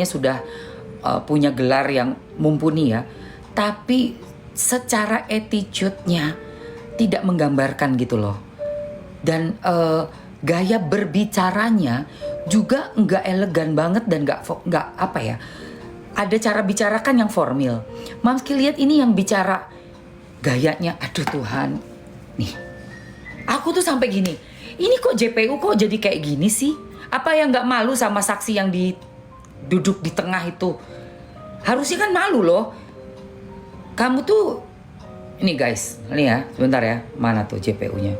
sudah punya gelar yang mumpuni ya, tapi secara attitude-nya tidak menggambarkan gitu loh. Dan gaya berbicaranya juga nggak elegan banget dan nggak apa ya. Ada cara bicarakan yang formal. Mamski lihat ini yang bicara gayanya, aduh Tuhan, nih. Aku tuh sampai gini, ini kok JPU kok jadi kayak gini sih? Apa yang nggak malu sama saksi yang duduk di tengah itu? Harusnya kan malu loh. Kamu tuh, ini guys, ini ya, sebentar ya, mana tuh JPU-nya?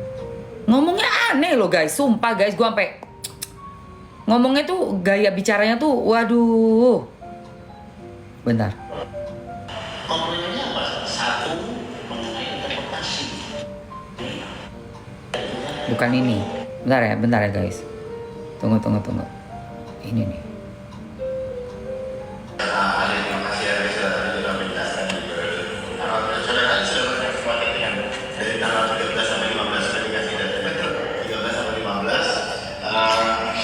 Ngomongnya aneh loh guys, sumpah guys, gue sampai ngomongnya tuh gaya bicaranya tuh, waduh. Bentar. Komplainnya apa? Satu, mengenai interpretasi. Bukan ini. Bentar ya guys. Tunggu. Ini nih. Terima kasih ya saudara sudah menjelaskan saudara sudah berkesempatan dengan dari tanggal 13 sampai 15 sudah dikasih data betul 13 sampai 15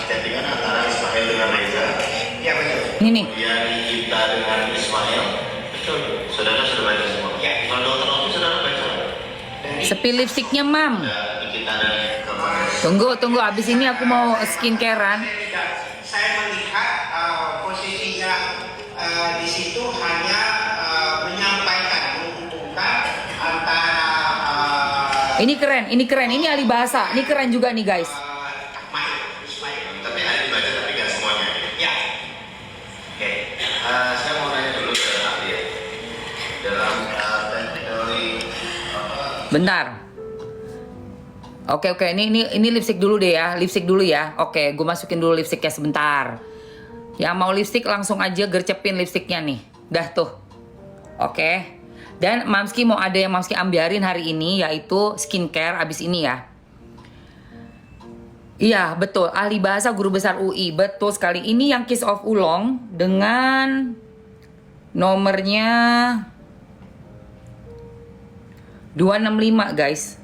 chattingan antara Ismail dengan Reza. Iya betul. Ini. Kemudian kita dengan Ismail. Betul. Saudara sudah baca semua. Ya. Kalau dokter Ovi saudara baca. Sepi lipstiknya mam. Kita dari Tunggu, abis ini aku mau skincarean. Saya melihat posisinya di situ hanya menyampaikan, menghubungkan antara Ini keren, ini ahli bahasa. Ini keren juga nih guys. Ismail. Tapi ada dibaca tapi nggak semuanya. Ya. Oke. Saya mau nanya dulu ke ahli ya. Dalam teori Bentar. Oke, ini lipstick dulu deh ya, lipstick dulu ya. Oke, gue masukin dulu lipsticknya sebentar. Yang mau lipstick langsung aja gercepin lipsticknya nih. Dah tuh. Oke. Dan Mamski mau ada yang Mamski ambiarin hari ini, yaitu skincare abis ini ya. Iya betul, ahli bahasa guru besar UI. Betul sekali, ini yang Kiss of Oolong dengan nomornya 265 guys.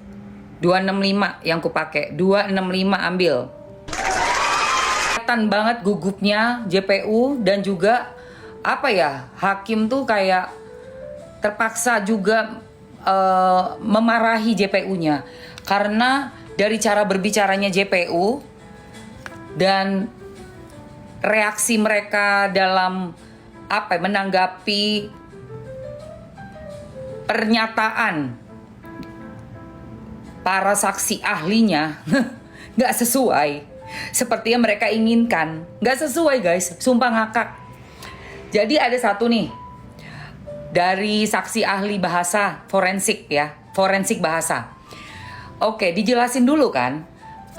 265 yang ku pakai. 265 ambil. Kelihatan banget gugupnya JPU dan juga apa ya, hakim tuh kayak terpaksa juga memarahi JPU-nya karena dari cara berbicaranya JPU dan reaksi mereka dalam apa menanggapi pernyataan para saksi ahlinya nggak sesuai seperti yang mereka inginkan. Nggak sesuai guys, sumpah ngakak. Jadi ada satu nih dari saksi ahli bahasa forensik ya, forensik bahasa. Oke, dijelasin dulu kan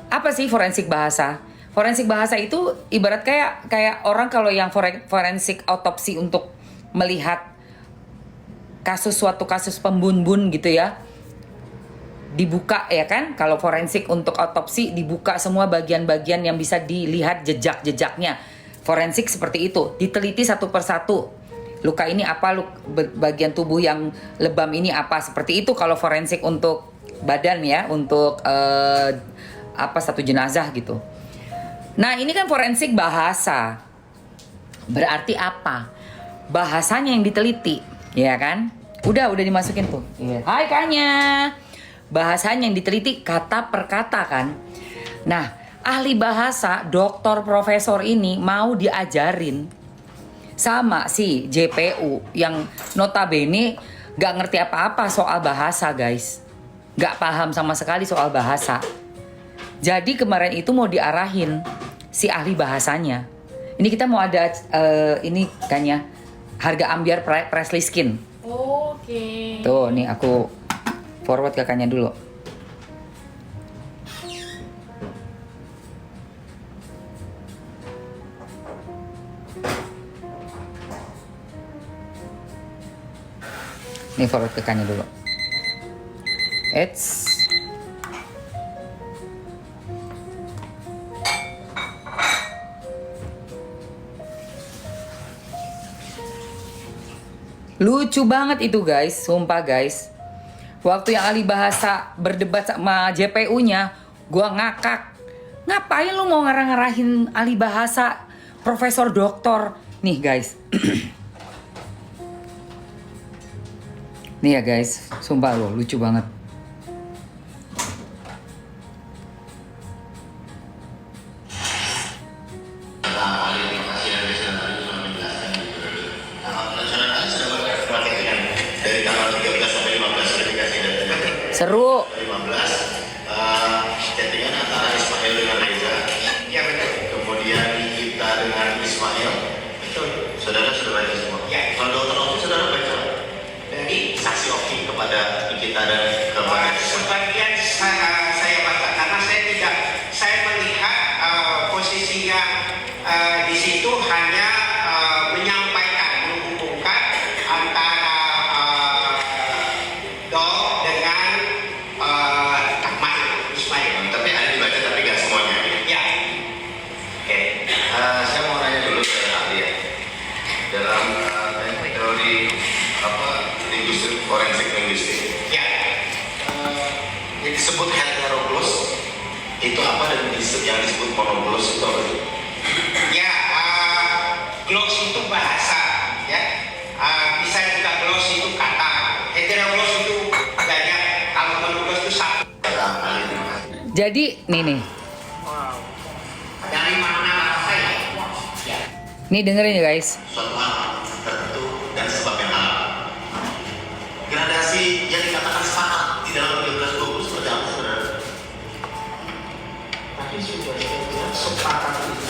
apa sih forensik bahasa? Forensik bahasa itu ibarat kayak orang kalau yang forensik autopsi untuk melihat suatu kasus pembunuhan gitu ya, dibuka ya kan. Kalau forensik untuk autopsi dibuka semua bagian-bagian yang bisa dilihat jejak-jejaknya. Forensik seperti itu, diteliti satu persatu. Luka ini apa, bagian tubuh yang lebam ini apa, seperti itu kalau forensik untuk badan ya, untuk satu jenazah gitu. Nah ini kan forensik bahasa, berarti apa? Bahasanya yang diteliti, ya kan? Udah dimasukin tuh. Hai Kanya. Bahasanya yang diteliti kata per kata kan. Nah, ahli bahasa, doktor profesor ini mau diajarin sama si JPU yang notabene gak ngerti apa-apa soal bahasa guys. Gak paham sama sekali soal bahasa. Jadi kemarin itu mau diarahin si ahli bahasanya. Ini kita mau ada ini kayaknya harga ambiar Presley Skin. Oke. Tuh nih aku forward ke Kanya dulu. Nih forward ke Kanya dulu. Lucu banget itu guys, sumpah guys. Waktu yang ahli bahasa berdebat sama JPU-nya, gua ngakak. Ngapain lu mau ngarah-ngarahin ahli bahasa, profesor doktor Nih guys. Nih ya guys, sumpah loh lucu banget. Dari tanggal 13 sampai 15 sudah dikasih datanya. Seru. 15 chattingan antara Ismail dengan Reza. Ya betul. Kemudian kita dengan Ismail. Betul. Saudara sudah baca semua. Ya. Kalau dokter Oki saudara baca Dari saksi Oki kepada kita dan kepada sebagian saya baca karena saya melihat posisinya di situ hanya menyampaikan, menghubungkan antara Dok dengan Ahmad Ismail. tapi ada dibaca tapi nggak semuanya. Ya, Oke. Saya mau nanya dulu ke ahli ya. Dalam teori linguistik, forensik linguistik, ya. yang disebut heteroglus itu apa dan yang disebut monoglus itu apa? Ya, gloss itu bahasa, ya. Bisa juga gloss itu kata. Heterogloss itu banyak. Kalau monoglot itu satu. Kata ahli, terima kasih. Jadi nih. Dari mana bahasa ya? Ya. Nih dengerin ya guys. Suatu hal tertentu dan sebab yang halal. Gradasi yang dikatakan sepakat di dalam 1320 seperti apa sebenarnya? Tapi sudah saya bilang sepakat itu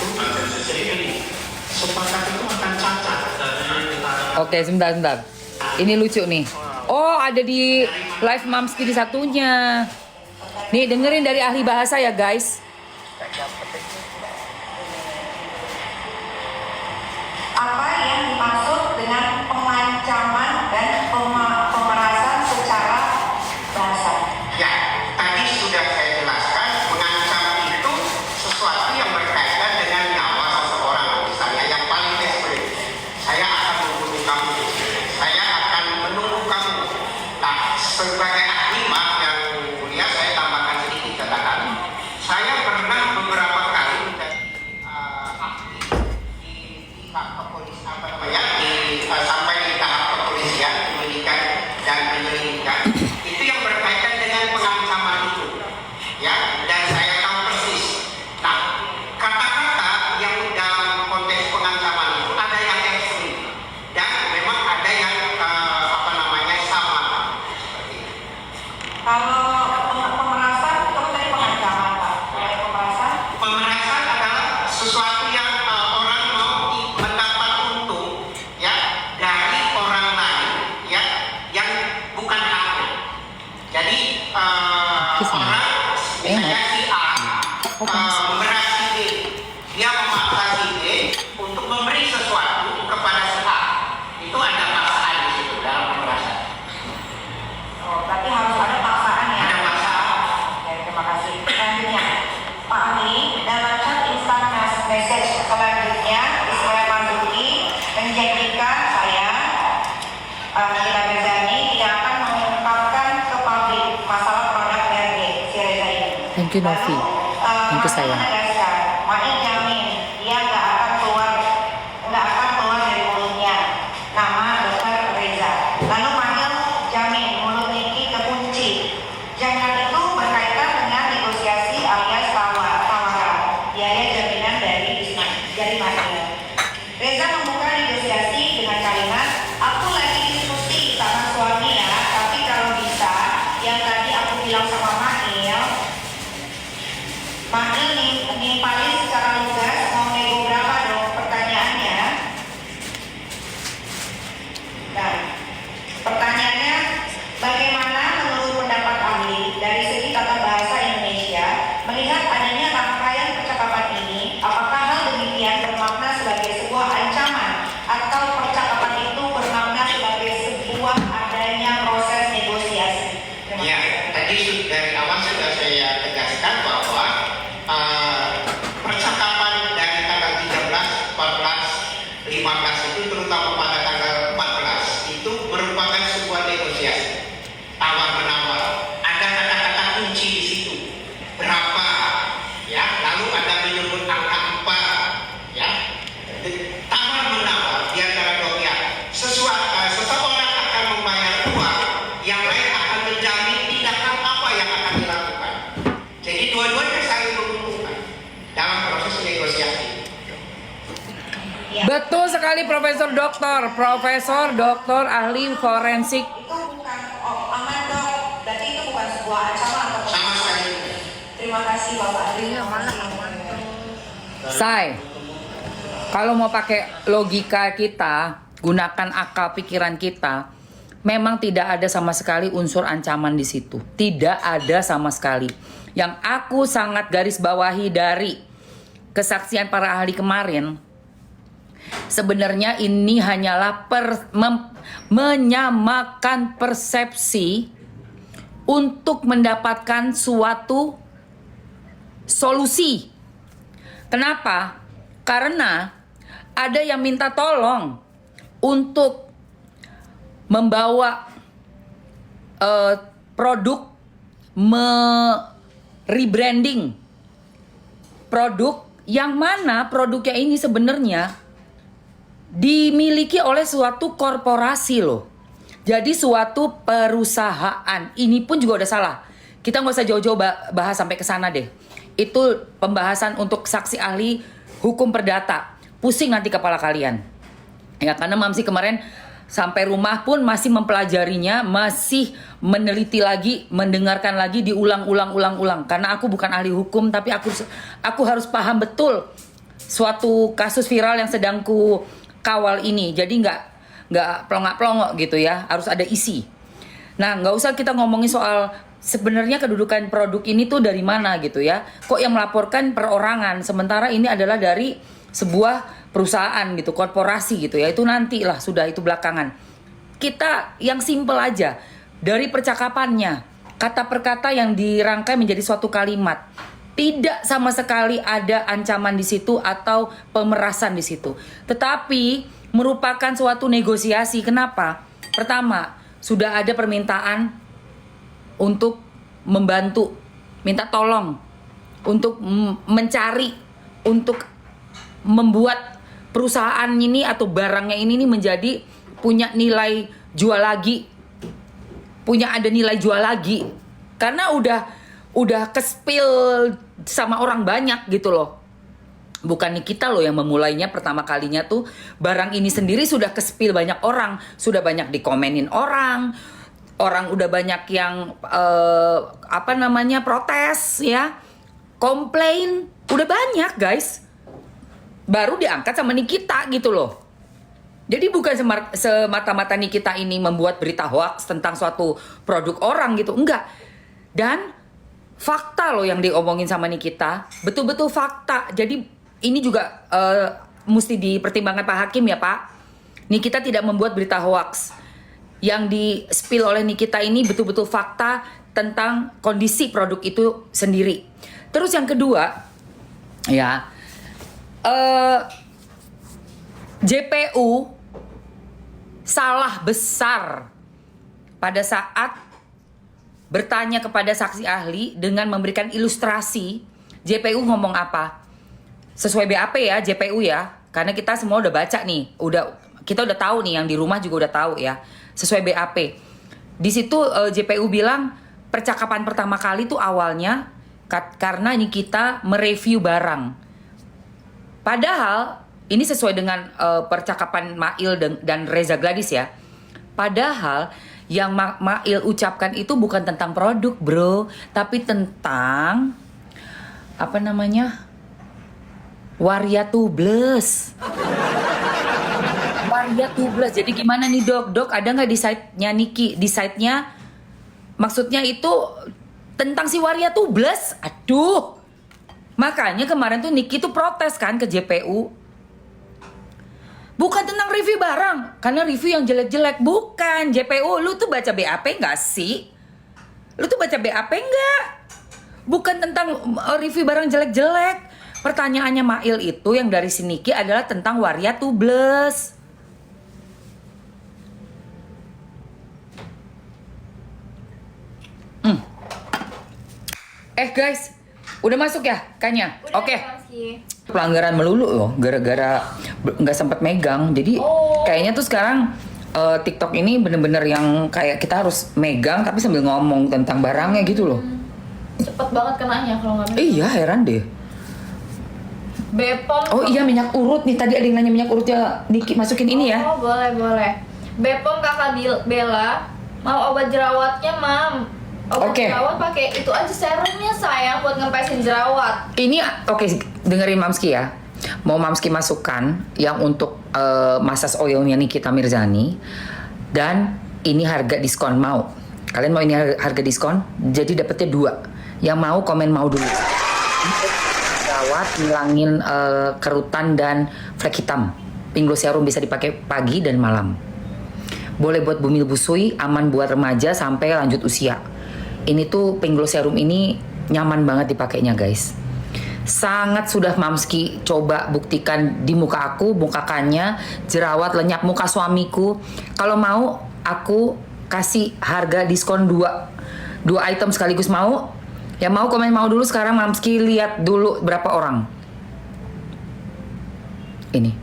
sepakat itu akan cacat. Oke, sebentar. Ini lucu nih. Oh, ada di live Mamski di satunya. Nih dengerin dari ahli bahasa ya guys. Apa yang dimaksud dengan pengancaman dan pemerasan secara bahasa? Ya, tadi sudah saya jelaskan mengancam itu sesuatu yang berkaitan dengan nyawa seseorang. Misalnya yang paling ekstrim, saya akan membunuh kamu, saya akan menunggu kamu. Nah, sebagai ahli maaf yang mulia, saya tambahkan sedikit katakan. Saya pernah beberapa kali menjadi ahli di tahap kepolisian, apa namanya, sampai di tahap kepolisian, penyidikan dan penyelidikan. Itu yang berkaitan dengan pengancaman itu, ya. Dan saya tahu persis. Nah, kata-kata yang dalam konteks pengancaman itu ada yang ekstrim dan memang ada yang apa namanya sama. Seperti itu. Kalau pemerasan, kamu tadi pengancaman Pak. Kalau pemerasan, Pemerasan adalah sesuatu yang orang mau mendapat untung, ya, dari orang lain, ya, yang bukan haknya. Jadi orang misalnya si A memeras si B, dia memaksa si B untuk memberi sesuatu kepada si A. Itu ada paksaan di situ dalam pemerasan. oh, berarti harus ada paksaan ya. Ada paksaan. Oke, terima kasih. Selanjutnya, Pak Ahli, dalam chat instant message selanjutnya, Ismail Marzuki menjanjikan saya, Nagita Mirzani, tidak akan mengungkapkan ke publik masalah produk BRG, si Reza ini. Thank you Novi. Thank you sayang. Main jamin dia nggak akan keluar dari mulutnya nama Dr. Reza. Lalu Mahil jamin mulut Niki kekunci. Jangan itu berkaitan dengan negosiasi alias tawaran biaya jaminan dari Mahil. Reza membuka negosiasi dengan kalimat, aku lagi diskusi sama suami ya, tapi kalau bisa yang tadi aku bilang sama Mahil nimpalin secara lugas mau nego berapa dong pertanyaannya. Nah, pertanyaannya bagaimana menurut pendapat ahli dari segi tata bahasa Indonesia melihat adanya rangkaian percakapan ini, apakah hal demikian bermakna sebagai sebuah ancaman atau percakapan itu bermakna sebagai sebuah adanya proses negosiasi? Terima Ya, kasih. tadi dari awal sudah saya tegaskan bahwa percakapan dari tanggal 13, 14, 15 itu terutama pada tanggal 14 itu merupakan sebuah negosiasi tawar-menawar. Ada kata-kata kunci di situ. Berapa? Ya, lalu ada menyebut angka 4, ya. Tawar-menawar Betul sekali Profesor Doktor ahli forensik. Itu bukan aman dok. Berarti itu bukan sebuah ancaman atau Sama sekali. Terima kasih Bapak. Say, kalau mau pakai logika kita, gunakan akal pikiran kita, memang tidak ada sama sekali unsur ancaman di situ. Tidak ada sama sekali. Yang aku sangat garis bawahi dari kesaksian para ahli kemarin, sebenarnya ini hanyalah menyamakan persepsi untuk mendapatkan suatu solusi. Kenapa? Karena ada yang minta tolong untuk membawa produk, rebranding produk yang mana produknya ini sebenarnya dimiliki oleh suatu korporasi loh. Jadi suatu perusahaan. Ini pun juga udah salah. Kita nggak usah jauh-jauh bahas sampai ke sana deh. Itu pembahasan untuk saksi ahli hukum perdata. Pusing nanti kepala kalian. Ya karena Mamsi kemarin sampai rumah pun masih mempelajarinya, masih meneliti lagi, mendengarkan lagi, diulang-ulang. Karena aku bukan ahli hukum, tapi aku harus paham betul suatu kasus viral yang sedang ku kawal ini. Jadi nggak pelongok-pelongok gitu ya, harus ada isi. Nah, nggak usah kita ngomongin soal sebenarnya kedudukan produk ini tuh dari mana gitu ya. Kok yang melaporkan perorangan, sementara ini adalah dari sebuah perusahaan gitu, korporasi gitu ya. Itu nantilah, sudah itu belakangan. Kita yang simple aja, dari percakapannya, kata per kata yang dirangkai menjadi suatu kalimat. Tidak sama sekali ada ancaman di situ atau pemerasan di situ. Tetapi merupakan suatu negosiasi. Kenapa? Pertama, sudah ada permintaan untuk membantu, minta tolong untuk mencari, untuk membuat perusahaan ini atau barangnya ini menjadi punya nilai jual lagi, punya ada nilai jual lagi, karena udah kespil sama orang banyak gitu loh. Bukan kita loh yang memulainya pertama kalinya tuh, barang ini sendiri sudah kespil banyak orang, sudah banyak dikomenin orang udah banyak yang protes ya, komplain, udah banyak guys. Baru diangkat sama Nikita gitu loh. Jadi bukan semata-mata Nikita ini membuat berita hoax tentang suatu produk orang gitu, enggak. Dan fakta loh yang diomongin sama Nikita, betul-betul fakta. Jadi ini juga mesti dipertimbangkan Pak Hakim ya Pak. Nikita tidak membuat berita hoax. Yang di-spill oleh Nikita ini betul-betul fakta tentang kondisi produk itu sendiri. Terus yang kedua, ya, JPU salah besar pada saat bertanya kepada saksi ahli dengan memberikan ilustrasi. JPU ngomong apa? Sesuai BAP ya, JPU ya. Karena kita semua udah baca nih, kita udah tahu nih, yang di rumah juga udah tahu ya. Sesuai BAP. Di situ JPU bilang percakapan pertama kali tuh awalnya karena ini kita mereview barang. Padahal ini sesuai dengan percakapan Mail dan Reza Gladys ya. Padahal yang Mail ucapkan itu bukan tentang produk bro, tapi tentang Waria Tubles. Waria Tubles. Jadi gimana nih dok? Ada nggak di site-nya Niki? Di site-nya maksudnya itu tentang si Waria Tubles. Aduh. Makanya kemarin tuh Niki tuh protes kan ke JPU. Bukan tentang review barang, karena review yang jelek-jelek. Bukan, JPU, lu tuh baca BAP nggak sih? Lu tuh baca BAP nggak? Bukan tentang review barang jelek-jelek. Pertanyaannya Mail itu yang dari si Niki adalah tentang Waria Tubles. Guys, udah masuk ya kayaknya? Oke. Pelanggaran melulu loh, gara-gara nggak sempat megang. Jadi kayaknya tuh sekarang TikTok ini bener-bener yang kayak kita harus megang tapi sambil ngomong tentang barangnya gitu loh. Cepet banget kenanya kalau nggak. Iya, heran deh. Bepom. Oh iya, minyak urut nih. Tadi ada yang nanya minyak urutnya masukin ini ya. Oh boleh. Bepom kakak Bella mau obat jerawatnya mam. Obat Oke. jerawat pakai itu aja serumnya sayang buat ngempesin jerawat. Ini oke, dengerin Mamski ya. Mau Mamski masukkan yang untuk massage oilnya Nikita Mirzani, dan ini harga diskon. Mau kalian mau ini harga diskon, jadi dapetnya 2. Yang mau komen mau dulu. Jerawat, ngilangin kerutan dan flek hitam. Pink Glow Serum bisa dipakai pagi dan malam. Boleh buat bumil busui, aman buat remaja sampai lanjut usia. Ini tuh Pink Glow Serum ini nyaman banget dipakainya guys. Sangat sudah Mamski coba buktikan di muka aku, muka Kanya, jerawat, lenyap muka suamiku. Kalau mau aku kasih harga diskon 2 item sekaligus. Mau? Yang mau komen mau dulu sekarang. Mamski lihat dulu berapa orang. Ini.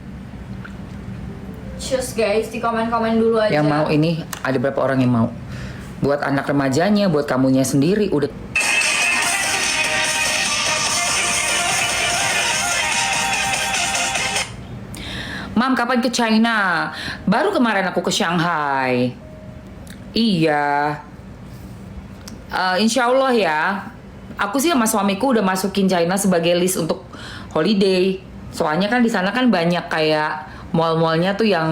Cus guys, di komen-komen dulu aja. Yang mau ini ada berapa orang yang mau? Buat anak remajanya, buat kamunya sendiri udah. Mam, kapan ke China? Baru kemarin aku ke Shanghai. Iya. Insya Allah ya. Aku sih sama suamiku udah masukin China sebagai list untuk holiday. Soalnya kan di sana kan banyak kayak mall-mallnya tuh yang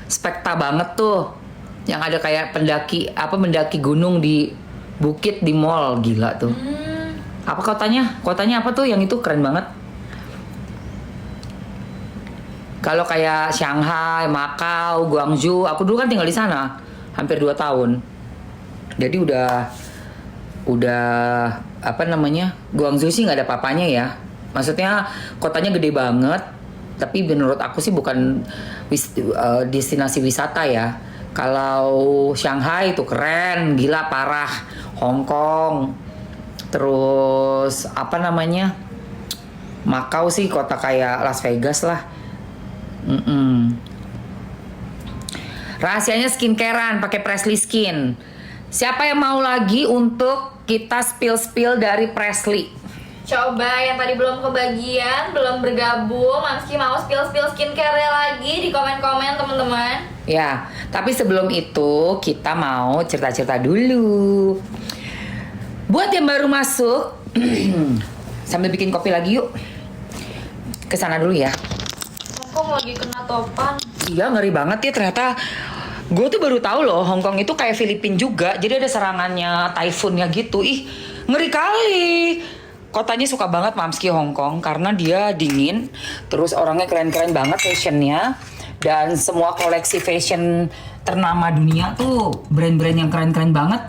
spekta banget tuh. Yang ada kayak mendaki gunung di bukit di mall, gila tuh. Apa kotanya? Kotanya apa tuh yang itu keren banget? Kalau kayak Shanghai, Macau, Guangzhou, aku dulu kan tinggal di sana hampir 2 tahun. Jadi udah apa namanya? Guangzhou sih nggak ada apa-apanya ya. Maksudnya kotanya gede banget, tapi menurut aku sih bukan destinasi wisata ya. Kalau Shanghai itu keren, gila parah. Hong Kong, terus apa namanya? Macau sih kota kayak Las Vegas lah. Rahasianya skincarean pakai Presley Skin. Siapa yang mau lagi untuk kita spill dari Presley? Coba yang tadi belum kebagian, belum bergabung, Mamski mau spill skincare lagi di komen-komen teman-teman. Ya, tapi sebelum itu kita mau cerita-cerita dulu. Buat yang baru masuk, sambil bikin kopi lagi yuk. Kesana dulu ya. Hongkong lagi kena topan. Iya, ngeri banget ya ternyata. Gue tuh baru tahu loh, Hong Kong itu kayak Filipina juga. Jadi ada serangannya, typhoonnya gitu. Ih, ngeri kali. Kotanya suka banget Mamski Hong Kong karena dia dingin. Terus orangnya keren-keren banget fashionnya. Dan semua koleksi fashion ternama dunia tuh brand-brand yang keren-keren banget.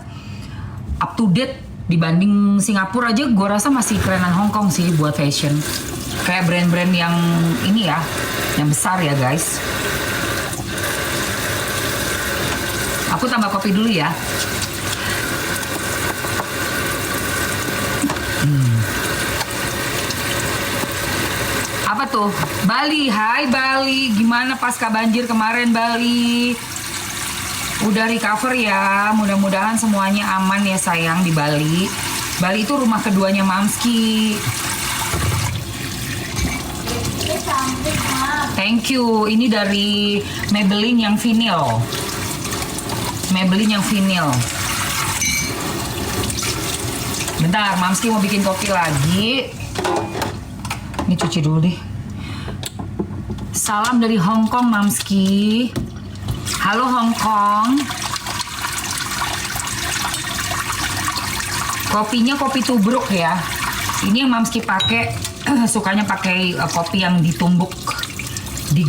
Up to date dibanding Singapura aja gue rasa masih kerenan Hong Kong sih buat fashion. Kayak brand-brand yang ini ya, yang besar ya guys. Aku tambah kopi dulu ya. Apa tuh? Bali, hai Bali. Gimana pasca banjir kemarin Bali? Udah recover ya. Mudah-mudahan semuanya aman ya sayang di Bali. Bali itu rumah keduanya Mamski. Thank you. Ini dari Maybelline yang vinyl. Maybelline yang vinyl. Bentar, Mamski mau bikin kopi lagi. Ini cuci dulu deh. Salam dari Hong Kong, Mamski. Halo Hong Kong. Kopinya kopi tubruk ya. Ini yang Mamski pakai. Sukanya pakai kopi yang ditumbuk di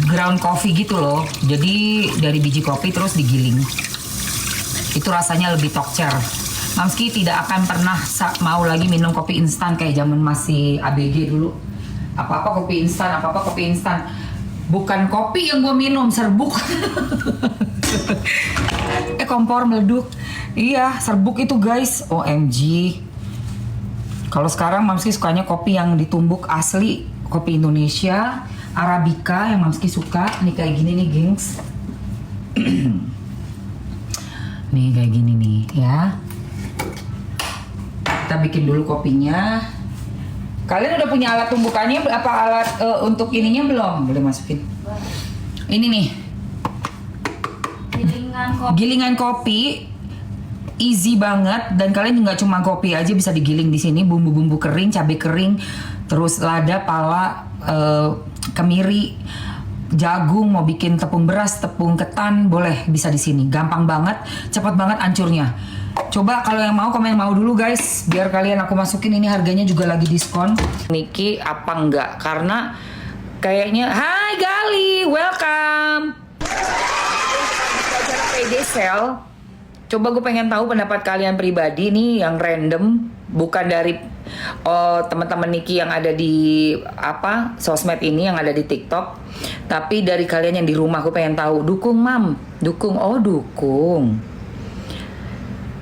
ground coffee gitu loh. Jadi dari biji kopi terus digiling. Itu rasanya lebih tokcer. Mamski tidak akan pernah mau lagi minum kopi instan kayak zaman masih ABG dulu. Apa-apa kopi instan. Bukan kopi yang gue minum, serbuk. Kompor meleduk. Iya, serbuk itu guys. OMG. Kalau sekarang Mamski sukanya kopi yang ditumbuk asli. Kopi Indonesia, Arabica yang Mamski suka. Nih kayak gini nih, gengs. Nih kayak gini nih ya. Kita bikin dulu kopinya. Kalian udah punya alat pembukanya apa alat untuk ininya belum? Boleh masukin. Ini nih. Gilingan kopi. Easy banget dan kalian nggak cuma kopi aja bisa digiling di sini, bumbu-bumbu kering, cabai kering, terus lada, pala, kemiri, jagung, mau bikin tepung beras, tepung ketan, boleh bisa di sini. Gampang banget, cepat banget hancurnya. Coba kalau yang mau komen mau dulu guys, biar kalian aku masukin. Ini harganya juga lagi diskon. Niki apa enggak? Karena kayaknya, Hai Gali, welcome. Acara PD Sale. Coba gue pengen tahu pendapat kalian pribadi nih yang random, bukan dari teman-teman Niki yang ada di apa sosmed ini, yang ada di TikTok, tapi dari kalian yang di rumah. Gue pengen tahu. Dukung mam, dukung, oh dukung.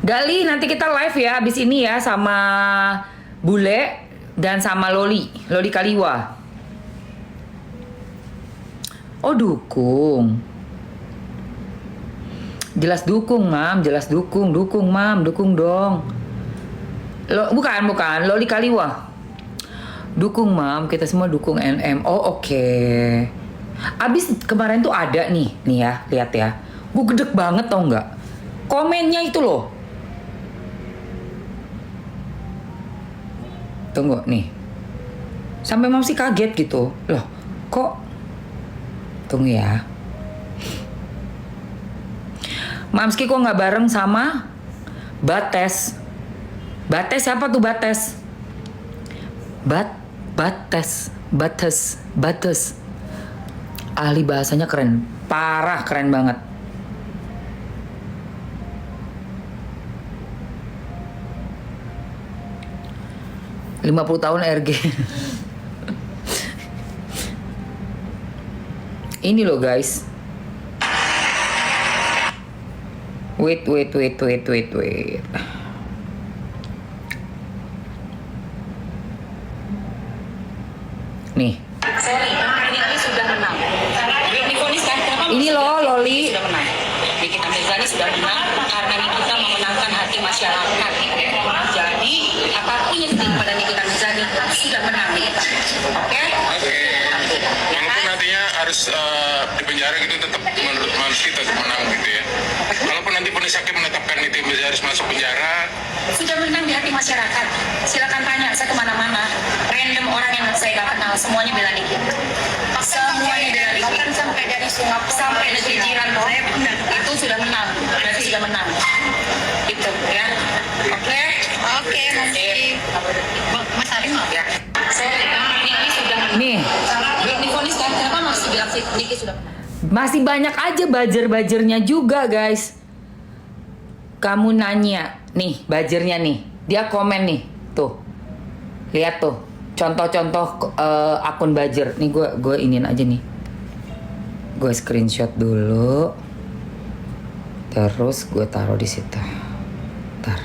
Gali, nanti kita live ya abis ini ya sama Bule dan sama Loli Kaliwa. Oh dukung. Jelas dukung mam, jelas dukung mam, dukung dong. Bukan, Loli Kaliwa. Dukung mam, kita semua dukung NM. Oh oke. Abis kemarin tuh ada nih ya, lihat ya. Gue gedek banget tau nggak? Komennya itu loh. Tunggu nih. Sampai mam sih kaget gitu. Loh, kok? Tunggu ya. Mamski kok nggak bareng sama Bates? Bates siapa tuh Bates? Bates. Ahli bahasanya keren, parah keren banget. Lima 50 tahun RG. Ini loh guys. Wait. Nih. Sorry, ini sudah menang. Difonis kan? Ini loh, Loli. Sudah menang. Nikita Mirzani sudah menang karena Nikita memenangkan hati masyarakat. Jadi apapun yang terjadi pada Nikita Mirzani sudah menang Nikita. Oke? Walaupun nantinya harus di penjara gitu, tetap menurut Mamski tetap menang gitu ya. Kalaupun nanti ponis hakim menetapkan Nikita Mirzani harus masuk penjara, Sudah menang di hati masyarakat. Silakan tanya, saya kemana-mana. Random orang yang saya gak kenal, semuanya bela Nikita. Semuanya bela Nikita. Bahkan sampai dari Singapura sampai negeri jiran saya pun itu sudah menang. Berarti sudah menang. Gitu ya. Oke, nanti Mas Harim ya. Sorry, Niki sudah menang. Nih. Belum difonis kan? Kenapa masih bilang Niki sudah menang? Masih banyak aja buzzer-buzzernya juga guys. Kamu nanya, nih buzzernya nih. Dia komen nih, tuh. Lihat tuh, contoh-contoh akun buzzer. Nih gue iniin aja nih. Gue screenshot dulu. Terus gue taruh di situ. Ntar.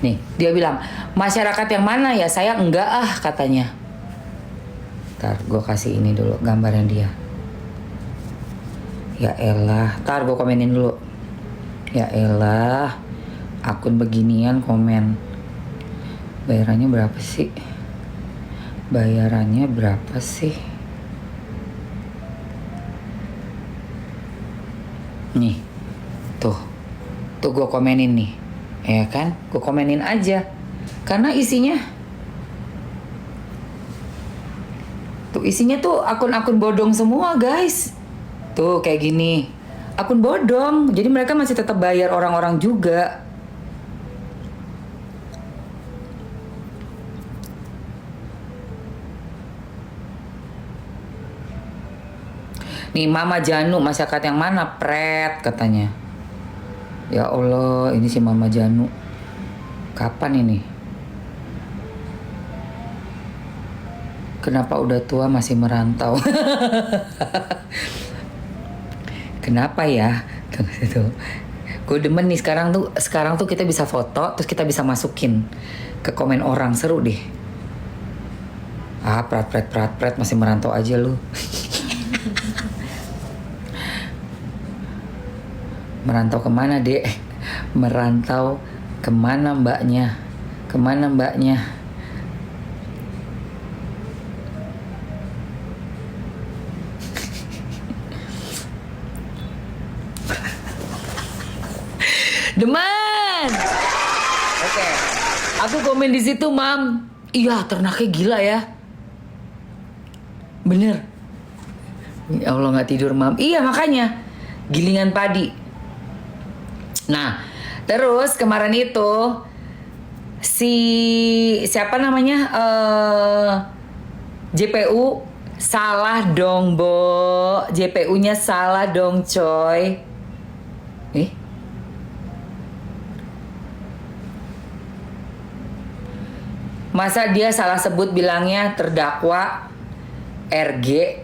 Nih, dia bilang, masyarakat yang mana ya? Saya enggak katanya. Ntar gue kasih ini dulu, gambarnya dia. Ya elah, ntar gue komenin dulu. Ya elah, akun beginian komen. Bayarannya berapa sih? Bayarannya berapa sih? Nih, tuh gue komenin nih, ya kan? Gue komenin aja, karena isinya tuh akun-akun bodong semua guys. Tuh kayak gini, akun bodong. Jadi mereka masih tetap bayar orang-orang juga. Nih Mama Janu, masyarakat yang mana? Pret katanya. Ya Allah, ini si Mama Janu. Kapan ini? Kenapa udah tua masih merantau? Kenapa ya? Tuh. Gue demen nih sekarang tuh kita bisa foto, terus kita bisa masukin ke komen orang, seru deh. Prat masih merantau aja lu. Merantau kemana dek? Merantau kemana mbaknya? Kemana mbaknya? Demen. Oke. Aku komen di situ, Mam. Iya, ternaknya gila ya. Bener. Ya Allah, nggak tidur, Mam. Iya, makanya gilingan padi. Nah, terus kemarin itu siapa namanya, JPU salah dong, Bo. JPU-nya salah dong, coy. Masa dia salah sebut bilangnya terdakwa RG?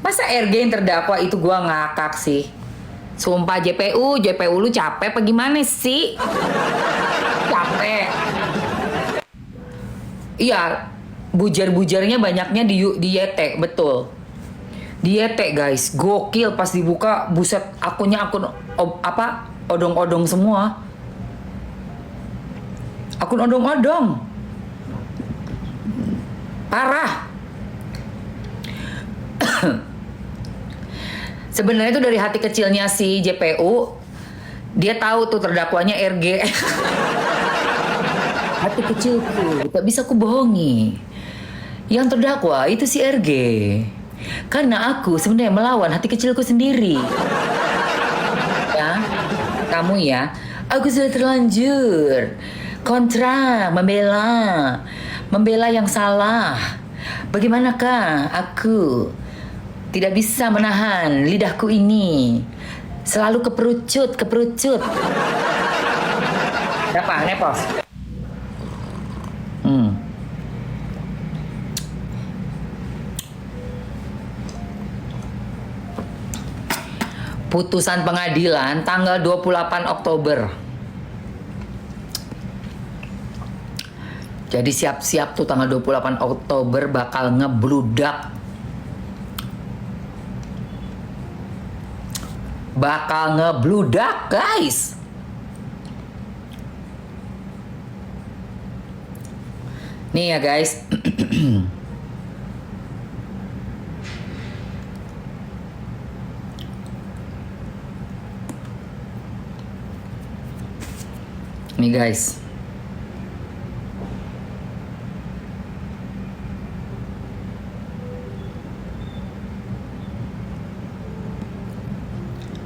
Masa RG yang terdakwa itu, gua ngakak sih. Sumpah, JPU lu capek apa gimana sih? Capek. Iya, bujar-bujarnya banyaknya di YT, betul. Di YT, guys. Gokil, pas dibuka, buset, akun odong-odong semua. Akun odong-odong. Parah. Sebenarnya itu dari hati kecilnya si JPU, dia tahu tuh terdakwanya RG. Hati kecilku, tak bisa ku bohongi. Yang terdakwa itu si RG. Karena aku sebenarnya melawan hati kecilku sendiri. Ya, kamu ya, aku sudah terlanjur kontra, membela yang salah. Bagaimanakah aku tidak bisa menahan lidahku ini, selalu keperucut. Siapa? Nepos. Putusan pengadilan tanggal 28 Oktober. Jadi siap-siap tuh tanggal 28 Oktober bakal ngebludak. Bakal ngebludak, guys. Nih ya, guys. Nih, guys.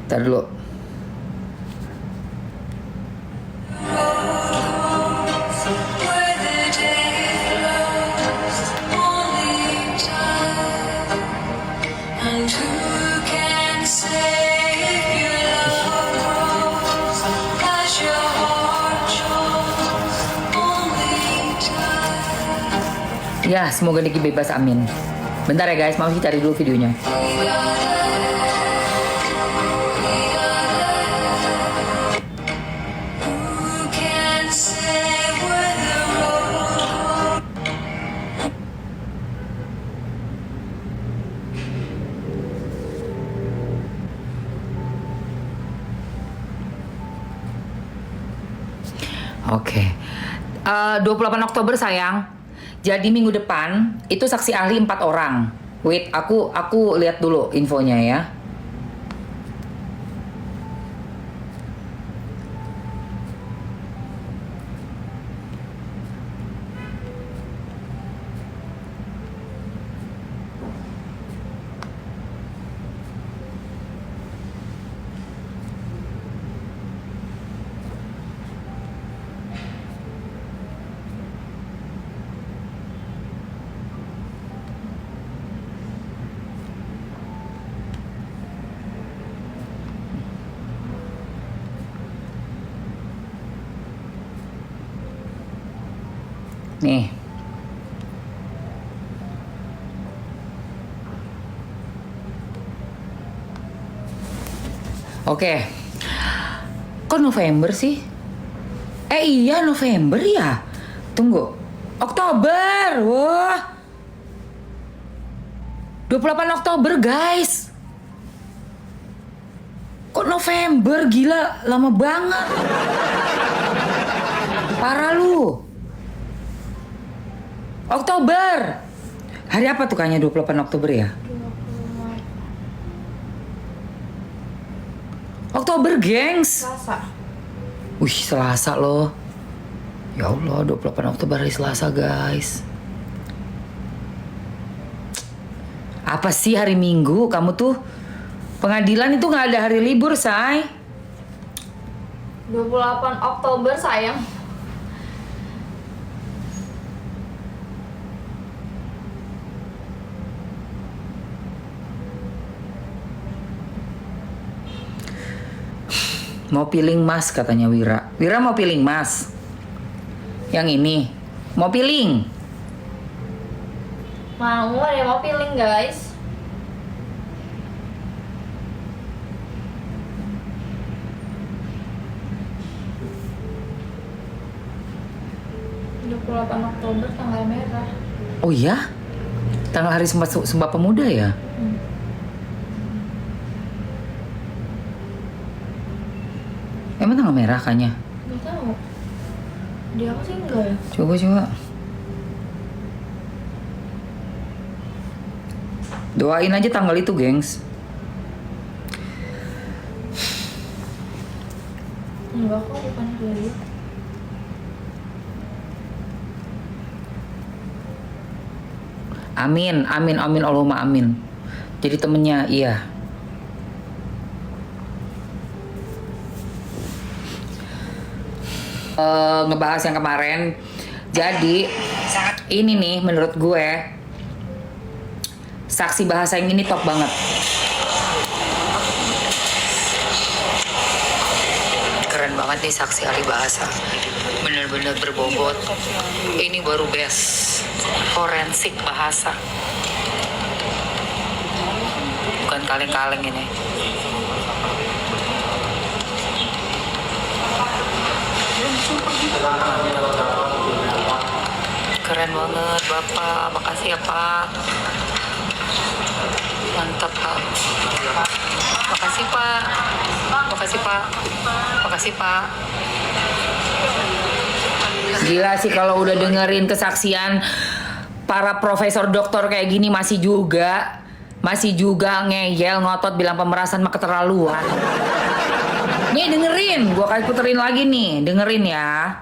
Ntar dulu. Ya, semoga Niki bebas, amin. Bentar ya guys, mau cari dulu videonya. Oke. 28 Oktober sayang. Jadi minggu depan itu saksi ahli 4 orang. Wait, aku lihat dulu infonya ya. Nih. Oke. Kok November sih? Iya November ya. Tunggu. Oktober. Wah. 28 Oktober guys. Kok November? Gila, lama banget. Parah lu. Oktober. Hari apa tuh kayaknya 28 Oktober ya? Oktober, gengs. Selasa. Wih, Selasa loh. Ya Allah, 28 Oktober hari Selasa, guys. Apa sih hari Minggu? Kamu tuh pengadilan itu nggak ada hari libur, say. 28 Oktober sayang. Mau piling mas katanya Wira. Wira mau piling mas. Yang ini mau piling. Mau, ada yang mau piling guys. Oktober tanggal merah. Oh iya? Tanggal hari Sumpah Pemuda ya? Emang tanggal merah kayaknya? Nggak tahu. Dia apa sih enggak ya? Coba. Doain aja tanggal itu, gengs. Enggak kok, bukan dulu. Amin, Allahumma amin. Jadi temennya, iya. Ngebahas yang kemarin. Jadi ini nih menurut gue saksi bahasa yang ini top banget. Keren banget nih saksi ahli bahasa. Bener-bener berbobot. Ini baru best. Forensik bahasa. Bukan kaleng-kaleng ini. Keren banget Bapak, makasih ya Pak. Mantap Pak. Makasih Pak. Makasih Pak. Gila sih kalau udah dengerin kesaksian para profesor doktor kayak gini masih juga ngeyel ngotot bilang pemerasan mah keterlaluan. Nih dengerin, gua kasih puterin lagi nih, dengerin ya.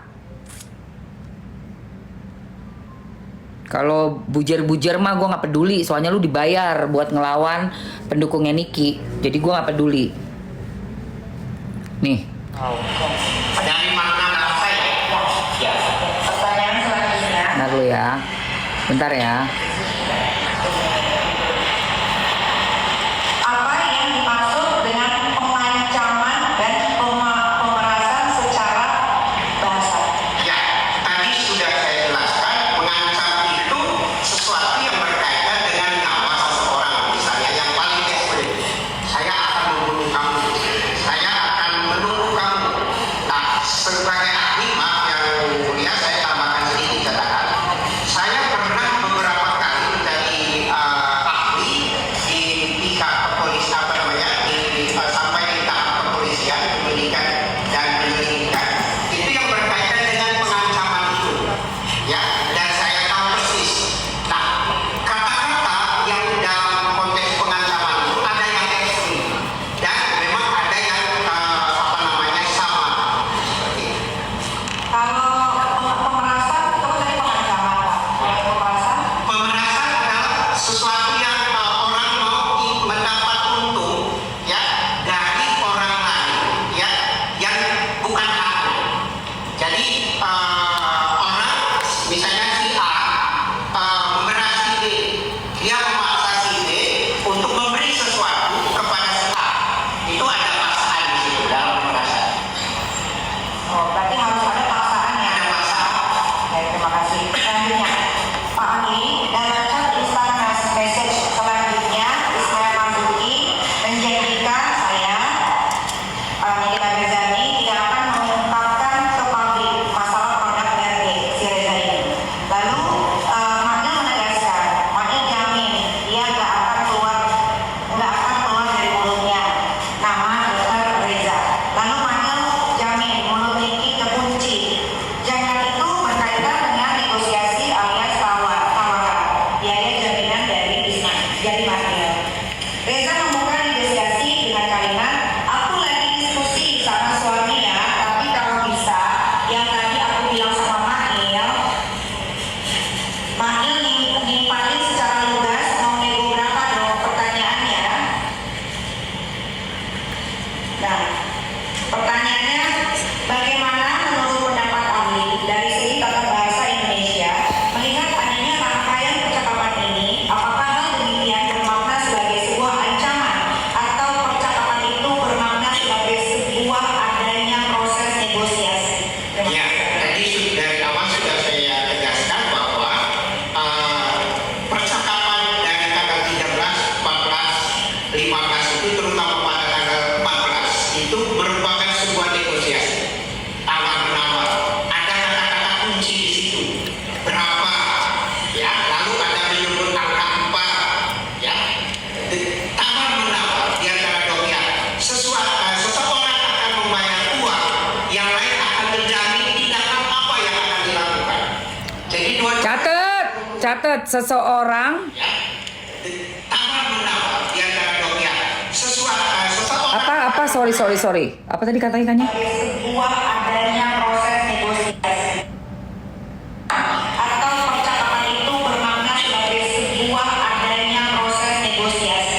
Kalau bujar-bujar mah gue nggak peduli, soalnya lu dibayar buat ngelawan pendukungnya Niki, jadi gue nggak peduli. Nih. Dari makna bahasa ya. Pertanyaan selanjutnya. Bentar dulu ya, bentar ya. Apa yang dimaksud dengan pengancaman dan pemerasan secara bahasa? Ya, tadi sudah saya jelaskan, mengancam itu sesuatu yang berkaitan dengan nyawa seseorang. Misalnya yang paling ekstrim, saya akan membunuh kamu, saya akan menunggu kamu. Nah, sebagai ahli, maaf yang mulia, saya tambahkan sedikit katakan. Saya pernah beberapa kali itu terutama pada tanggal 14 itu merupakan sebuah negosiasi tawar-menawar. Ada kata-kata kunci di situ. Berapa? Ya, lalu ada menyebut angka 4. Ya, tawar-menawar di antara doi. Seseorang akan membayar uang, yang lain akan menjamin tindakan apa yang akan dilakukan. Jadi dua Catat seseorang tawar-menawar di antara doi. Seseorang apa sorry. Apa tadi katanya? Sebuah adanya proses negosiasi atau percakapan itu bermakna sebagai sebuah adanya proses negosiasi.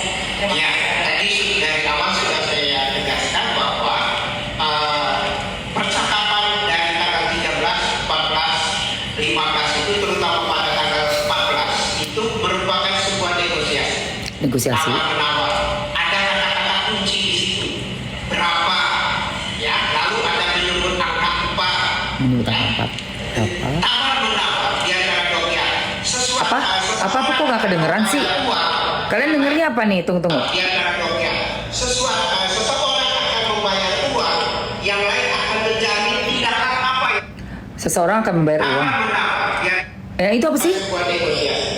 Ya, tadi dari awal sudah saya tegaskan bahwa percakapan dari tanggal 13, 14, 15 itu terutama pada tanggal 14 itu merupakan sebuah negosiasi. Tawar-menawar. Ada kata-kata kunci di situ. Berapa? Ya, lalu ada menyebut angka 4. Menyebut angka 4. Apa? Tawar-menawar di antara doi. Apa kok nggak kedengeran sih? Kalian dengernya apa nih? Tunggu. Di antara doi. Seseorang akan membayar uang, yang lain akan menjamin tindakan apa yang Seseorang akan membayar uang. tawar-menawar. Ya, Itu apa sih? sebuah negosiasi.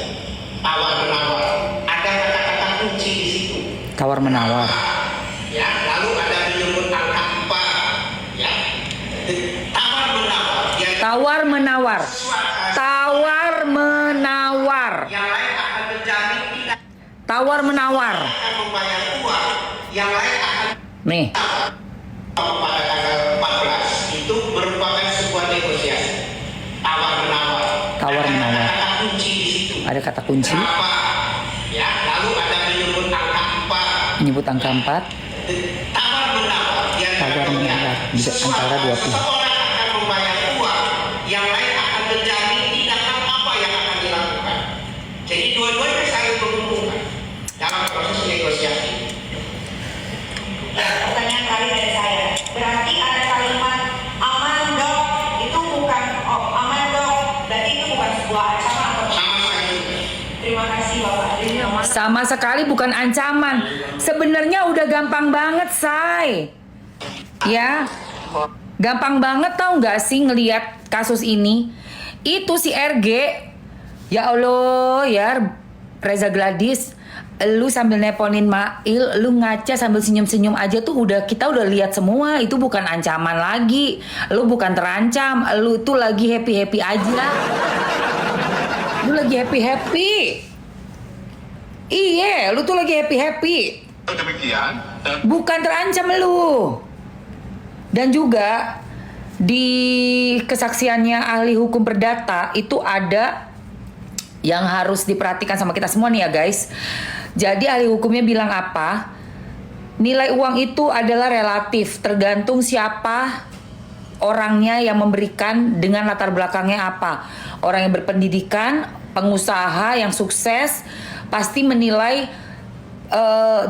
Tawar-menawar. Ada kata-kata kunci di situ. Tawar-menawar. Ya, lalu ada menyebut angka 4. Ya. Tawar-menawar. Ya, Tawar-menawar. Tawar-menawar. yang lain akan menjamin tidak Tawar-menawar. akan membayar uang, yang lain akan Nih, pada tanggal 14 itu merupakan sebuah negosiasi. Tawar-menawar. Tawar-menawar. Ada kata kunci di situ. ada kata kunci. Berapa? Ya, lalu ada menyebut angka 4. Menyebut angka 4. Tawar-menawar di antara Tawar-menawar di antara dua pihak. Seseorang akan membayar uang, yang lain akan menjamin tindakan apa yang akan dilakukan. Jadi dua-duanya saling menguntungkan dalam proses negosiasi. Pertanyaan kali dari saya, berarti ada kalimat aman dok, itu bukan aman dok, berarti itu bukan sebuah ancaman atau Sama sekali. terima kasih Bapak. Sama sekali bukan ancaman. Sebenarnya udah gampang banget, Say. Ya. Gampang banget tau nggak sih ngelihat kasus ini? Itu si RG. Ya Allah, ya Reza Gladys, lu sambil neponin Mail, lu ngaca sambil senyum-senyum aja tuh kita udah lihat semua. Itu bukan ancaman lagi. Lu bukan terancam, lu tuh lagi happy-happy aja. Lu lagi happy-happy. Iya, lu tuh lagi happy-happy. Demikian, dan Bukan terancam lu. Dan juga di kesaksiannya ahli hukum perdata itu ada yang harus diperhatikan sama kita semua nih ya guys. Jadi ahli hukumnya bilang apa? Nilai uang itu adalah relatif, tergantung siapa orangnya yang memberikan dengan latar belakangnya apa. Orang yang berpendidikan, pengusaha yang sukses pasti menilai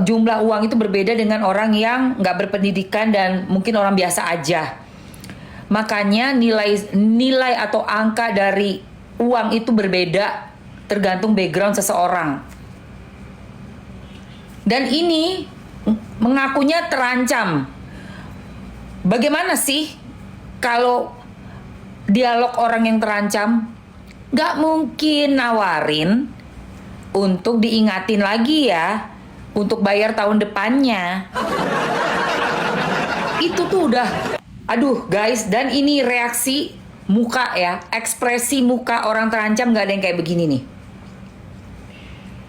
jumlah uang itu berbeda dengan orang yang nggak berpendidikan dan mungkin orang biasa aja. Makanya nilai atau angka dari uang itu berbeda tergantung background seseorang. Dan ini mengakunya terancam. Bagaimana sih kalau dialog orang yang terancam? Nggak mungkin nawarin untuk diingatin lagi ya, untuk bayar tahun depannya. Itu tuh udah, aduh guys, dan ini reaksi muka ya, ekspresi muka orang terancam gak ada yang kayak begini nih.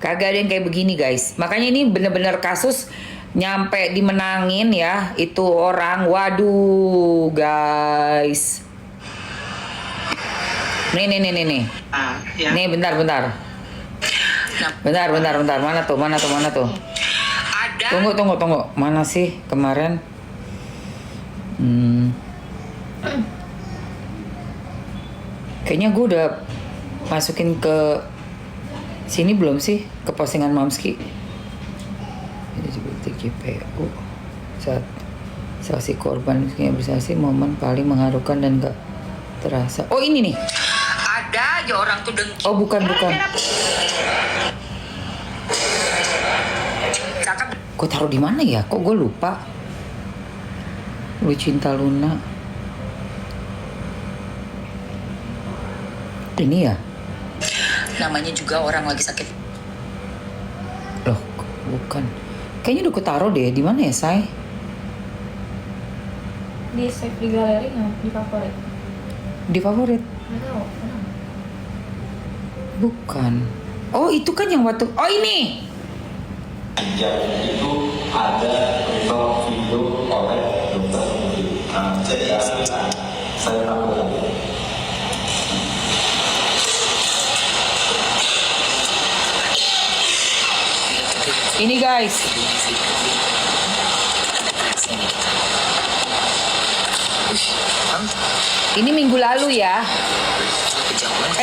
Kagak ada yang kayak begini guys. Makanya ini bener-bener kasus nyampe dimenangin ya, itu orang, waduh guys. Nih. Nih bentar. Bentar. Mana tuh? Ada Tunggu. Mana sih kemarin? Kayaknya gue udah masukin ke sini belum sih? Ke postingan Mamski. LGBTQPU saat saksi korban bersaksi momen paling mengharukan dan gak terasa. Oh ini nih. ada aja orang tuh dengki. Oh bukan. Cakep. Gue taruh di mana ya? Kok gue lupa? Lu Cinta Luna. Ini ya? Namanya juga orang lagi sakit. Loh, bukan. Kayaknya udah gue taruh deh. Di mana ya, Say? Di save di galeri nggak? Di favorit? Di favorit? Nggak tahu. Kenapa? Bukan. Oh, itu kan yang waktu. Oh, ini. Jadi itu ada memang video oleh dokter Mungkin. Jadi saya tahu. Ini guys. Ini minggu lalu ya.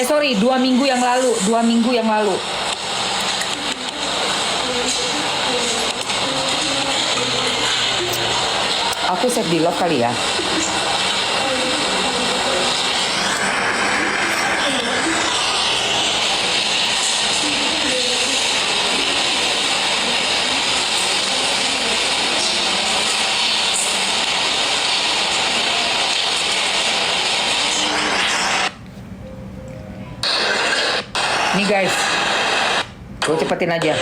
Sorry, 2 minggu yang lalu. 2 minggu yang lalu. Aku save di love kali ya. Nih guys, gue cepetin aja.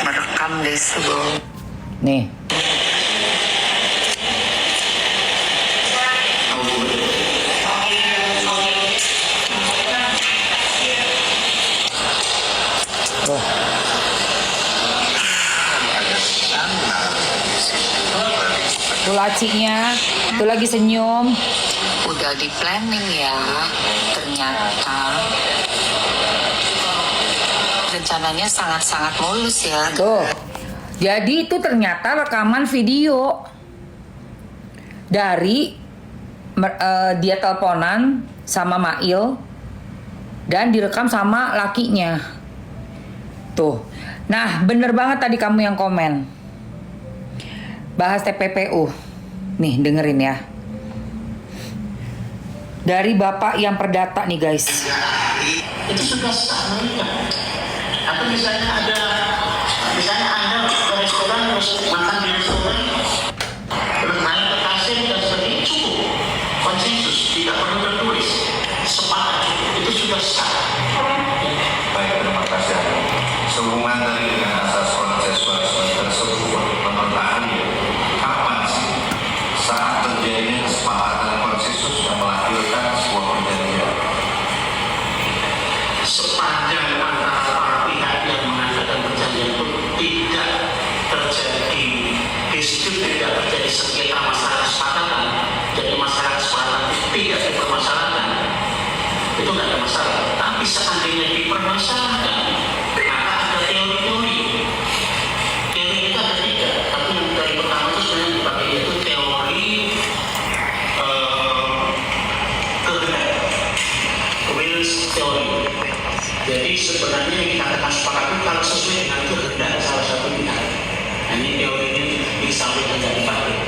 Merekam guys, bro. Nih. Tuh. Tuh lacinya, tuh lagi senyum. Udah di planning ya. Ternyata rencananya sangat-sangat mulus ya. Tuh. Jadi itu ternyata rekaman video dari dia teleponan sama Mail dan direkam sama lakinya. Tuh. Nah, bener banget tadi kamu yang komen. Bahas TPPU. Nih, dengerin ya. Dari Bapak yang perdata nih, guys. Itu sudah sah menikah. Atau misalnya Anda ke restoran terus makan di restoran terus naik ke kasir dan sebagainya, cukup konsensus, tidak perlu tertulis, sepakat, itu sudah sah. Baik, terima kasih. Sehubungan tadi dengan asas konsensual tersebut, pemetaan kapan sih saat terjadinya kesepakatan konsensus yang melahirkan sebuah perjanjian? Sepanjang antara para pihak yang mengadakan perjanjian itu tidak terjadi dispute, tidak terjadi sengketa masalah kesepakatan, jadi masalah kesepakatan itu tidak dipermasalahkan, itu nggak ada masalah. Tapi seandainya dipermasalahkan, maka ada teori-teori. Teori itu ada 3, tapi yang dari pertama itu sebenarnya dipakai, yaitu teori kehendak, wills theory. Jadi sebenarnya yang dikatakan sepakat itu kalau sesuai dengan kehendak salah satu pihak. Nah, ini teori ini disampaikan dan dipakai.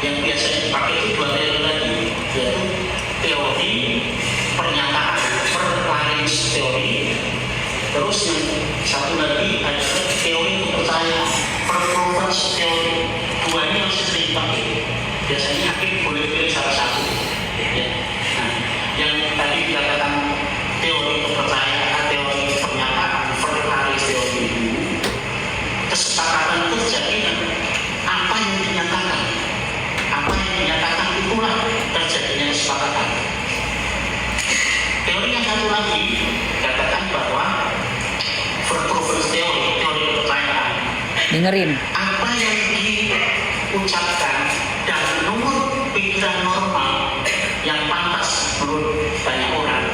Yang biasanya dipakai itu 2 teori lagi, yaitu teori pernyataan, per-parens teori. Terus yang satu lagi ada teori kepercayaan, per-provence teori. 2 ini masih sering dipakai. Biasanya hakim boleh pilih salah satu. Ya. Nah, yang tadi dikatakan teori kepercayaan, teori pernyataan, per-parens teori itu, kesepakatan itu terjadi apa yang dinyatakan. Apa yang dinyatakan itulah terjadinya kesepakatan. Teori yang satu lagi katakan bahwa verprovenance teori, teori kepercayaan. Dengerin. Apa yang diucapkan dan menurut pikiran normal yang pantas menurut banyak orang,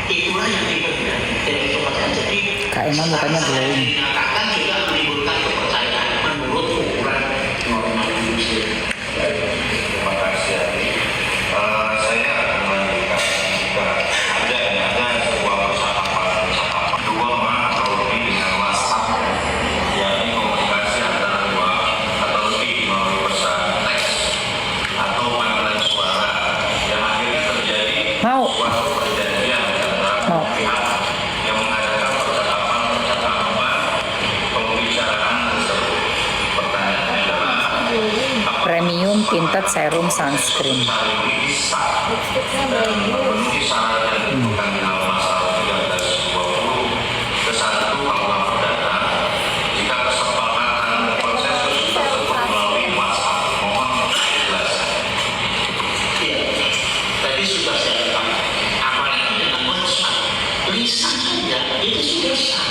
itulah yang diberikan teori kepercayaan. Jadi Kak Emma mukanya glowing. dinyatakan juga menimbulkan kepercayaan menurut ukuran normal manusia. Terima kasih. Saya akan melanjutkan jika ada sebuah percakapan dua orang atau lebih dengan WhatsApp, yakni komunikasi antara dua atau lebih melalui pesan teks atau panggilan suara yang akhirnya terjadi Mau. suatu perjanjian antara Mau. pihak yang mengadakan percakapan tinted serum sunscreen. Lipstiknya bagus. memenuhi syarat yang ditentukan di dalam pasal 1320 ke 1 KUH Perdata jika kesepakatan konsensus tersebut melalui WhatsApp. Mohon penjelasan. Iya, tadi sudah saya bilang, apalagi dengan WhatsApp, lisan saja itu sudah sah.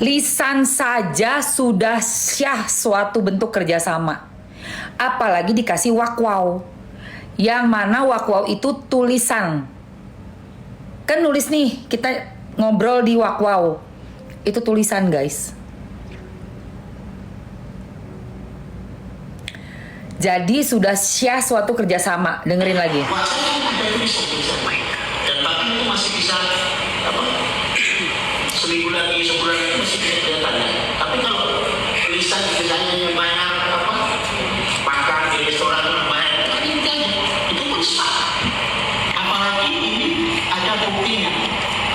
Lisan saja sudah syah suatu bentuk kerjasama. Apalagi dikasih wakwaw. Yang mana wakwaw itu tulisan. Kan nulis nih, kita ngobrol di wakwaw. Itu tulisan guys. Jadi sudah syah suatu kerjasama. Dengerin lagi. WhatsApp kan ada tulisan-tulisan, dan tapi itu masih bisa apa? Seminggu lagi, sebulan lagi masih bisa kelihatan. Tapi kalau tulisan misalnya yang banyak apa? Makan di restoran banyak, kan itu pun sah. Apalagi ini ada buktinya.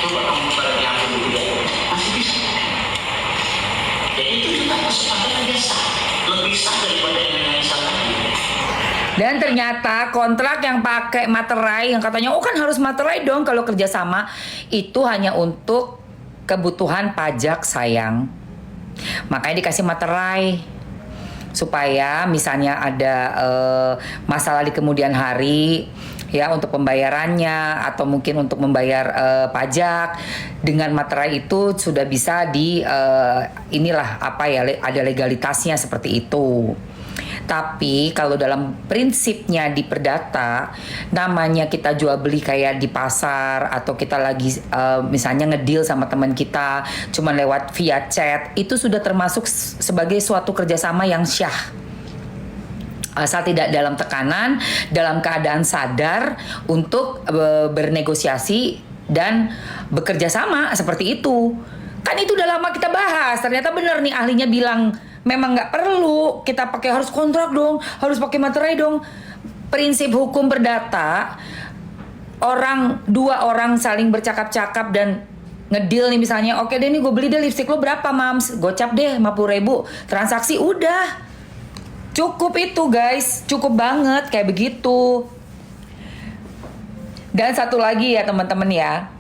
Coba kamu bagi aku dulu ya, masih bisa. Jadi itu kita kesepakatan biasa, lebih sah daripada yang lain tadi. Dan ternyata kontrak yang pakai materai yang katanya oh kan harus materai dong kalau kerjasama itu hanya untuk kebutuhan pajak sayang. Makanya dikasih materai supaya misalnya ada masalah di kemudian hari ya untuk pembayarannya atau mungkin untuk membayar pajak dengan materai itu sudah bisa di inilah apa ya ada legalitasnya seperti itu. Tapi kalau dalam prinsipnya di perdata namanya kita jual beli kayak di pasar atau kita lagi misalnya ngedeal sama teman kita cuma lewat via chat itu sudah termasuk sebagai suatu kerjasama yang syah. Asal tidak dalam tekanan, dalam keadaan sadar untuk bernegosiasi dan bekerja sama seperti itu. Kan itu udah lama kita bahas. Ternyata benar nih ahlinya bilang memang nggak perlu kita pakai harus kontrak dong, harus pakai materai dong. Prinsip hukum perdata dua orang saling bercakap-cakap dan ngedeal nih misalnya, oke deh nih gue beli deh lipstick lo berapa mams, gocap deh 50.000 transaksi udah. Cukup itu guys, cukup banget kayak begitu. Dan satu lagi ya teman-teman ya.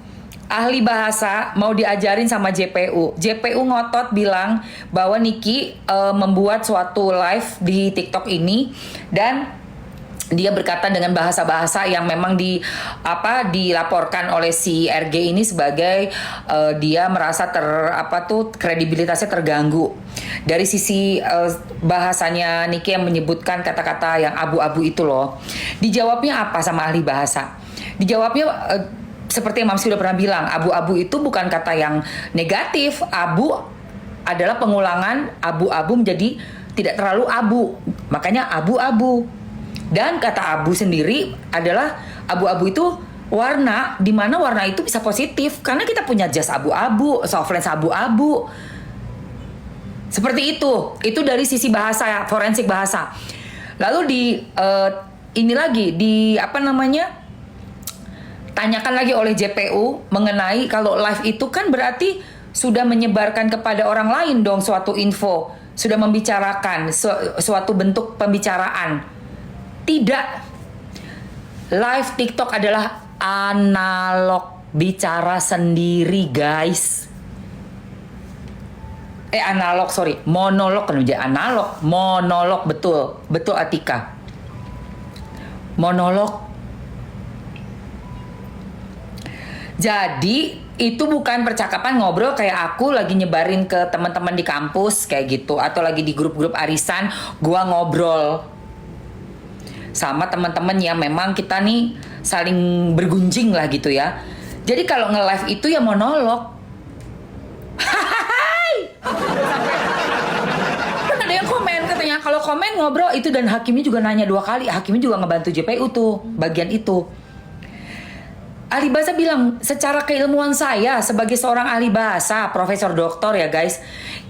Ahli bahasa mau diajarin sama JPU. JPU ngotot bilang bahwa Niki membuat suatu live di TikTok ini dan dia berkata dengan bahasa-bahasa yang memang dilaporkan oleh si RG ini sebagai dia merasa kredibilitasnya terganggu. Dari sisi bahasanya Niki yang menyebutkan kata-kata yang abu-abu itu loh. Dijawabnya apa sama ahli bahasa? Dijawabnya seperti yang Mamsi sudah pernah bilang, abu-abu itu bukan kata yang negatif. Abu adalah pengulangan abu-abu menjadi tidak terlalu abu. Makanya abu-abu. Dan kata abu sendiri adalah abu-abu itu warna, di mana warna itu bisa positif karena kita punya jas abu-abu, soft lens abu-abu. Seperti itu. Itu dari sisi bahasa, forensik bahasa. Lalu tanyakan lagi oleh JPU mengenai kalau live itu kan berarti sudah menyebarkan kepada orang lain dong suatu info, sudah membicarakan suatu bentuk pembicaraan. Tidak. Live TikTok adalah analog, bicara sendiri guys. Monolog kan menjadi analog, monolog betul Atika. Monolog. Jadi itu bukan percakapan ngobrol kayak aku lagi nyebarin ke teman-teman di kampus kayak gitu atau lagi di grup-grup arisan gua ngobrol sama teman-teman yang memang kita nih saling bergunjing lah gitu ya. Jadi kalau nge-live itu ya monolog. Kan ada yang komen katanya kalau komen ngobrol itu dan hakimnya juga nanya 2 kali. Hakimnya juga ngebantu JPU tuh bagian itu. Ahli bahasa bilang, secara keilmuan saya sebagai seorang ahli bahasa, profesor doktor ya guys,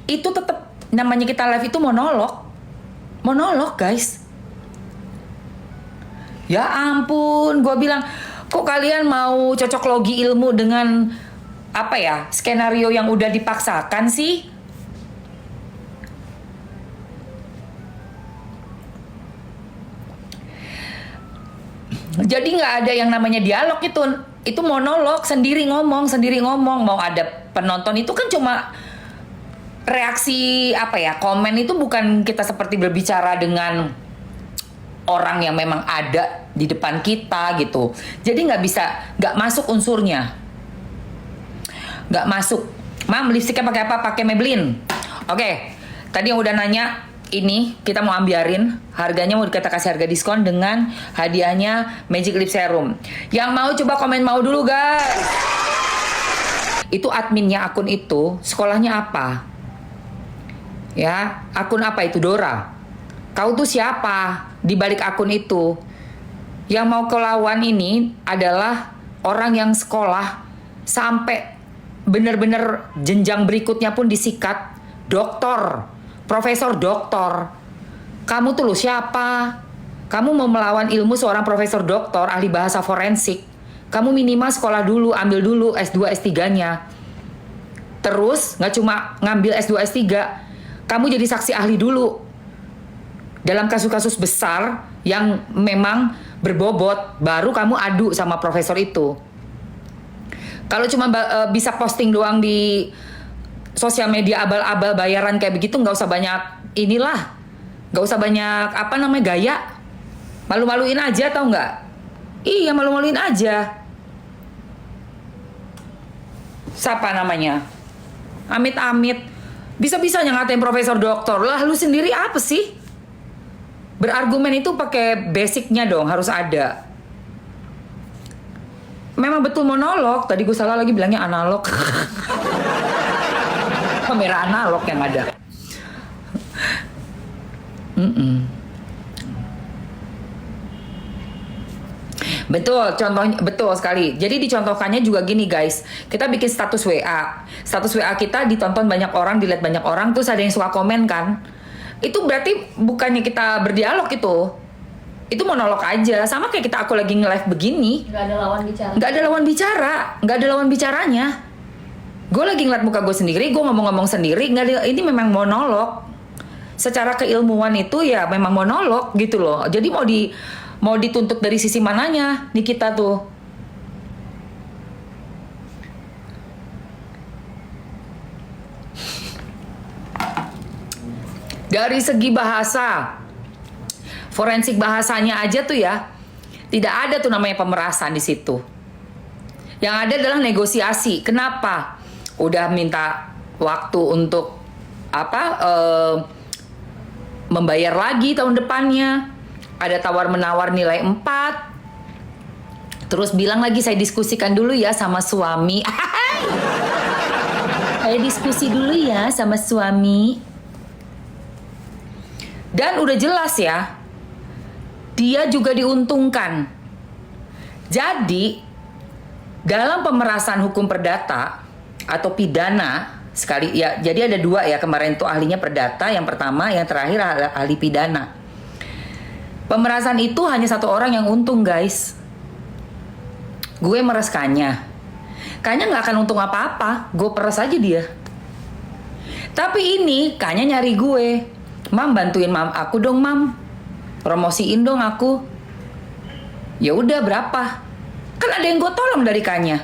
itu tetap namanya kita live itu monolog. Monolog guys. Ya ampun, gue bilang, kok kalian mau cocok logi ilmu dengan skenario yang udah dipaksakan sih? Jadi nggak ada yang namanya dialog itu monolog, sendiri ngomong. Mau ada penonton itu kan cuma reaksi apa ya, komen itu bukan kita seperti berbicara dengan orang yang memang ada di depan kita gitu. Jadi nggak masuk unsurnya, nggak masuk. Mam, lipstiknya pakai apa? Pakai Maybelline. Oke, tadi yang udah nanya. Ini kita mau ambiarin, harganya mau kita kasih harga diskon dengan hadiahnya Magic Lip Serum. Yang mau coba komen mau dulu guys. Itu adminnya akun itu, sekolahnya apa? Ya, akun apa itu? Dora. Kau tuh siapa di balik akun itu? Yang mau ke lawan ini adalah orang yang sekolah sampai bener-bener jenjang berikutnya pun disikat, doktor. Profesor doktor. Kamu tuh lo siapa? Kamu mau melawan ilmu seorang profesor doktor ahli bahasa forensik. Kamu minimal sekolah dulu, ambil dulu S2 S3-nya. Terus gak cuma ngambil S2 S3, kamu jadi saksi ahli dulu dalam kasus-kasus besar yang memang berbobot, baru kamu adu sama profesor itu. Kalau cuma bisa posting doang di sosial media abal-abal bayaran kayak begitu, nggak usah banyak inilah, nggak usah banyak apa namanya gaya, malu-maluin aja, tau nggak? Iya, malu-maluin aja. Siapa namanya? Amit-amit bisa-bisanya ngatain profesor doktor. Lah lu sendiri apa sih? Berargumen itu pakai basicnya dong, harus ada. Memang betul monolog. Tadi gue salah lagi bilangnya analog. Kamera analog yang ada. Betul, contohnya betul sekali. Jadi dicontohkannya juga gini guys. Kita bikin status WA. Status WA kita ditonton banyak orang, dilihat banyak orang, terus ada yang suka komen kan. Itu berarti bukannya kita berdialog itu. Itu monolog aja. Sama kayak aku lagi nge-live begini. Gak ada lawan bicara. Gak ada lawan bicara, gak ada lawan bicaranya. Gue lagi ngeliat muka gue sendiri, gue ngomong-ngomong sendiri, ini memang monolog. Secara keilmuan itu ya memang monolog gitu loh. Jadi mau dituntut dari sisi mananya nih kita tuh. Dari segi bahasa, forensik bahasanya aja tuh ya, tidak ada tuh namanya pemerasan di situ. Yang ada adalah negosiasi. Kenapa? Udah minta waktu untuk membayar lagi tahun depannya, ada tawar-menawar nilai 4, terus bilang lagi saya diskusikan dulu ya sama suami. Saya diskusi dulu ya sama suami. Dan udah jelas ya, dia juga diuntungkan. Jadi dalam pemerasan hukum perdata atau pidana sekali ya, jadi ada 2 ya, kemarin tuh ahlinya perdata yang pertama, yang terakhir ahli pidana. Pemerasan itu hanya 1 orang yang untung guys. Gue meres Kanya nggak akan untung apa-apa, gue peres aja dia. Tapi ini Kanya nyari gue, Mam bantuin mam aku dong mam, promosiin dong aku. Ya udah berapa? Kan ada yang gue tolong dari Kanya.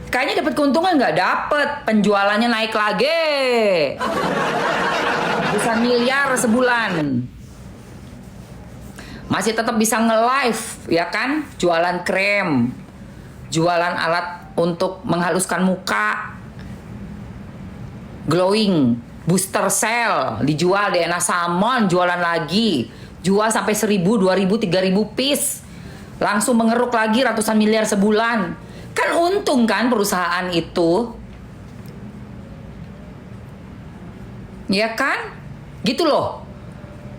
Kayaknya dapat keuntungan nggak? Dapet, penjualannya naik lagi, bisa miliar sebulan. Masih tetap bisa nge-live ya kan, jualan krem, jualan alat untuk menghaluskan muka, glowing, booster cell, dijual DNA salmon, jualan lagi, jual sampai 1.000, 2.000, 3.000 piece, langsung mengeruk lagi ratusan miliar sebulan. Kan untung kan perusahaan itu, ya kan? Gitu loh.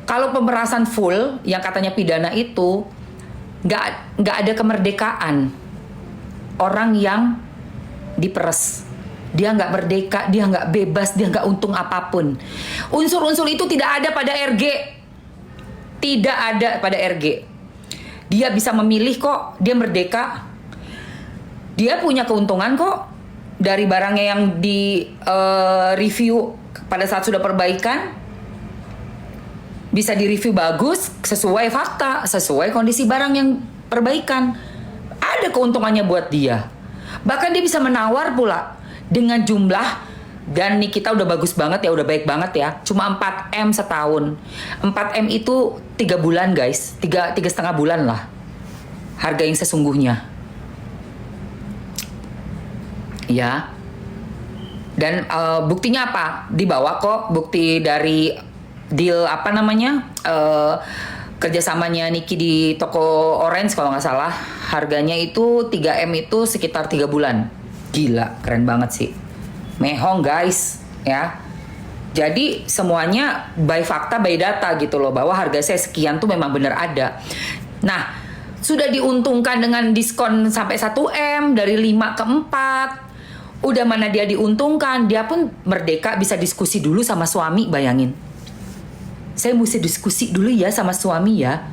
Kalau pemerasan full yang katanya pidana itu nggak ada kemerdekaan. Orang yang diperes, dia nggak merdeka, dia nggak bebas, dia nggak untung apapun. Unsur-unsur itu tidak ada pada RG, tidak ada pada RG. Dia bisa memilih kok, dia merdeka. Dia punya keuntungan kok dari barangnya yang di review pada saat sudah perbaikan. Bisa di review bagus, sesuai fakta, sesuai kondisi barang yang perbaikan. Ada keuntungannya buat dia. Bahkan dia bisa menawar pula dengan jumlah, dan nih kita udah bagus banget ya, udah baik banget ya. Cuma 4M setahun. 4M itu 3 bulan guys, 3,5 bulan lah. Harga yang sesungguhnya. Ya. Dan buktinya apa? Dibawa kok bukti dari deal apa namanya? Kerjasamanya Niki di toko Orange kalau nggak salah. Harganya itu 3M itu sekitar 3 bulan. Gila, keren banget sih. Mehong guys, ya. Jadi semuanya by fakta, by data gitu loh, bahwa harga saya sekian tuh memang benar ada. Nah, sudah diuntungkan dengan diskon sampai 1M dari 5 ke 4. Udah mana dia diuntungkan, dia pun merdeka bisa diskusi dulu sama suami, bayangin. Saya mesti diskusi dulu ya sama suami ya.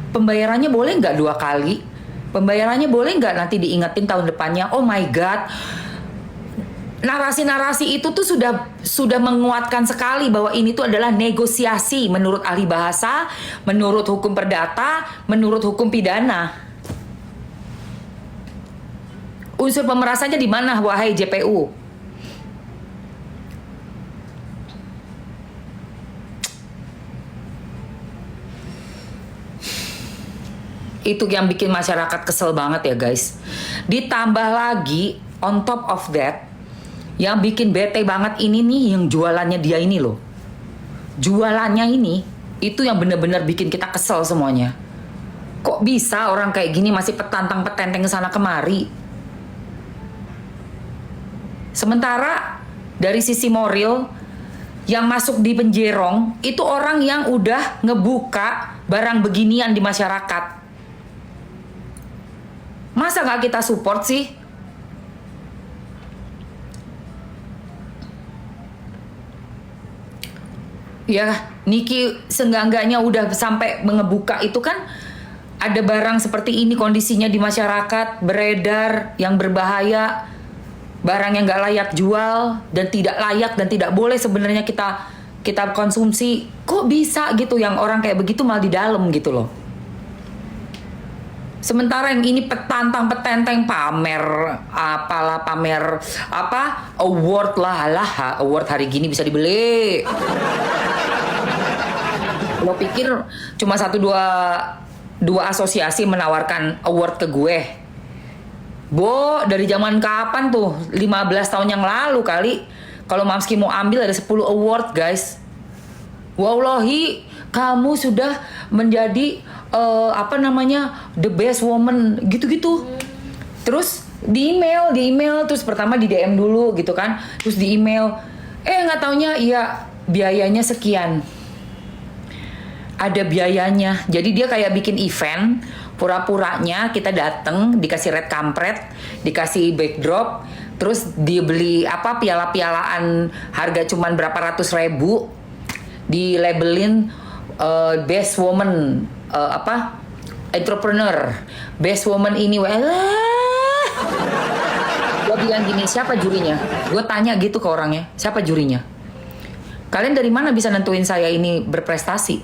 Pembayarannya boleh nggak 2 kali? Pembayarannya boleh nggak nanti diingetin tahun depannya? Oh my God. Narasi-narasi itu tuh sudah menguatkan sekali bahwa ini tuh adalah negosiasi menurut ahli bahasa, menurut hukum perdata, menurut hukum pidana. Unsur pemerasannya di mana, wahai JPU? Itu yang bikin masyarakat kesel banget ya guys. Ditambah lagi on top of that, yang bikin bete banget ini nih, yang jualannya dia ini loh. Jualannya ini, itu yang bener-bener bikin kita kesel semuanya. Kok bisa orang kayak gini masih petantang-petenteng kesana kemari? Sementara dari sisi moral, yang masuk di penjerong, itu orang yang udah ngebuka barang beginian di masyarakat. Masa gak kita support sih? Ya, Niki seenggak-enggaknya udah sampai mengebuka itu kan, ada barang seperti ini kondisinya di masyarakat, beredar, yang berbahaya, barang yang gak layak jual, dan tidak layak dan tidak boleh sebenarnya kita konsumsi. Kok bisa gitu yang orang kayak begitu malah di dalam gitu loh. Sementara yang ini petantang-petenteng pamer award lah, award hari gini bisa dibeli. Lo pikir cuma dua asosiasi menawarkan award ke gue? Dari zaman kapan tuh? 15 tahun yang lalu kali. Kalau Mamski mau ambil ada 10 award guys. Wallahi, kamu sudah menjadi the best woman gitu-gitu. Terus di email terus pertama di DM dulu gitu kan, terus di email nggak taunya iya biayanya sekian, ada biayanya. Jadi dia kayak bikin event, pura-puranya kita dateng, dikasih red kampret, dikasih backdrop, terus dibeli piala-pialaan harga cuman berapa ratus ribu, di labelin best woman, entrepreneur, best woman ini. Gue bilang gini, siapa jurinya? Gue tanya gitu ke orangnya, siapa jurinya? Kalian dari mana bisa nentuin saya ini berprestasi?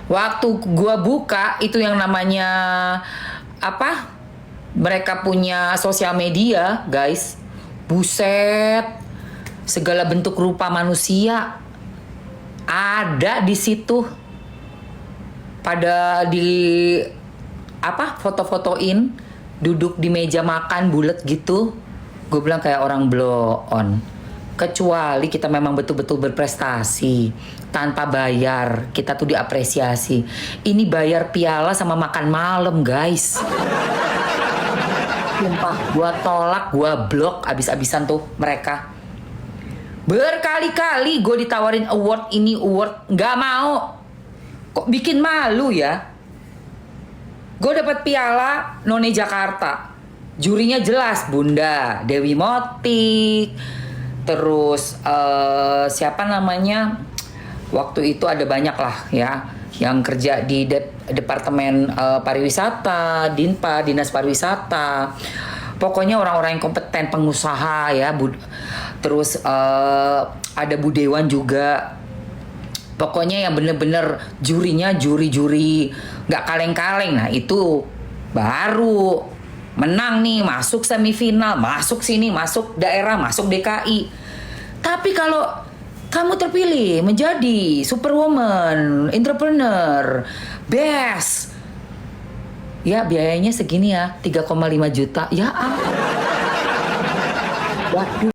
Waktu gue buka itu yang namanya mereka punya sosial media guys, buset, segala bentuk rupa manusia ada di situ, pada di foto-fotoin duduk di meja makan bulat gitu. Gue bilang kayak orang blow on. Kecuali kita memang betul-betul berprestasi tanpa bayar, kita tuh diapresiasi. Ini bayar piala sama makan malam guys. Sumpah, gue tolak, gue blok abis-abisan tuh mereka. Berkali-kali gue ditawarin award ini award, nggak mau. Kok bikin malu ya? Gue dapat piala None Jakarta, jurinya jelas Bunda Dewi Motik, terus siapa namanya? Waktu itu ada banyak lah ya yang kerja di departemen pariwisata, Dinpa, Dinas Pariwisata. Pokoknya orang-orang yang kompeten, pengusaha ya. Terus ada Bu Dewan juga. Pokoknya yang bener-bener jurinya juri-juri nggak kaleng-kaleng. Nah itu baru menang nih, masuk semifinal, masuk sini, masuk daerah, masuk DKI. Tapi kalau kamu terpilih menjadi superwoman, entrepreneur, best, ya biayanya segini ya, 3,5 juta. Ya ampun. Waduh.